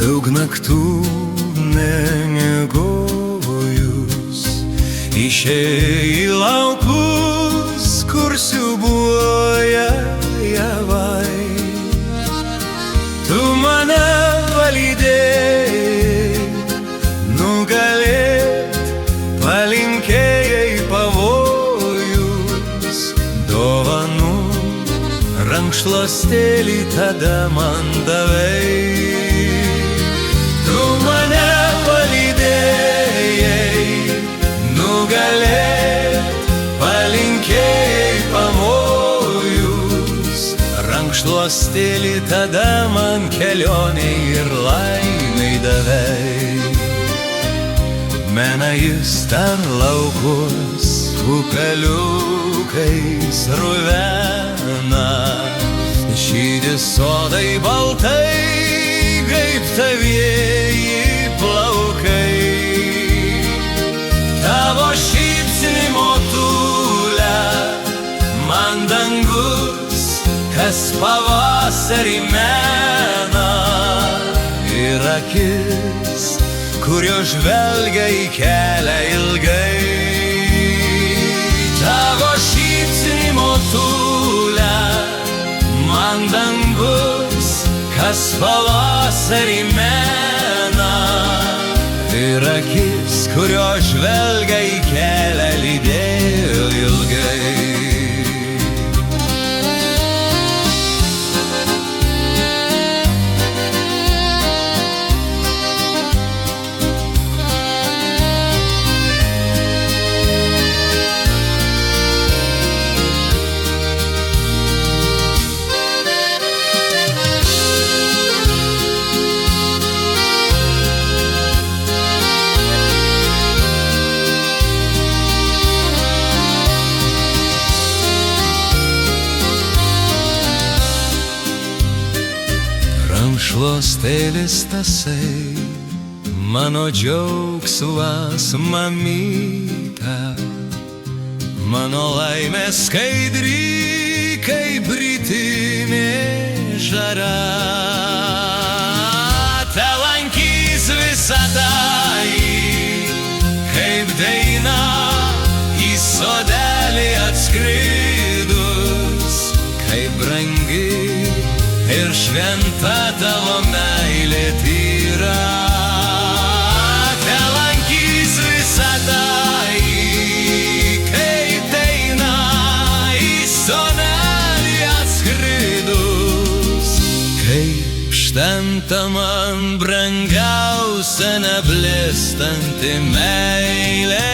Daug naktų nemiegojus, išėjai į laukus, kur siūbuoja javai. Tu mane palydėjai, nugalėt palinkėjai pavojus. Dovanų rankšluostėlį tada man davei. Tu mane palydėjai, nugalėt palinkėjai pavojus. Rankšluostėlį tada man kelionei ir laimei davei. Mena jis ten laukus, upeliukais ruvena, žydi sodai baltai, kaip tavieji plaukai. Tavo šypsnį motulę man dangus, kas pavasarį mena, ir akis, kurio žvelgia į kelią ilgai. Tavo šypsnį motulę man dangus, kas pavasarį mena, ir akis, kurio žvelgia į kelią lydėjo ilgai. Rankšluostėlis tasai, mano džiaugsmas, mamyte, mano laimė skaidri, kaip rytinė žara. Te lankys visada jį, kaip daina į sodelį atskridus, kaip brangi ir šventa tavo meilė tyra. Te lankys visada jį, kaip daina į sodelį atskridus, kaip šventa man brangiausia neblėstanti meilė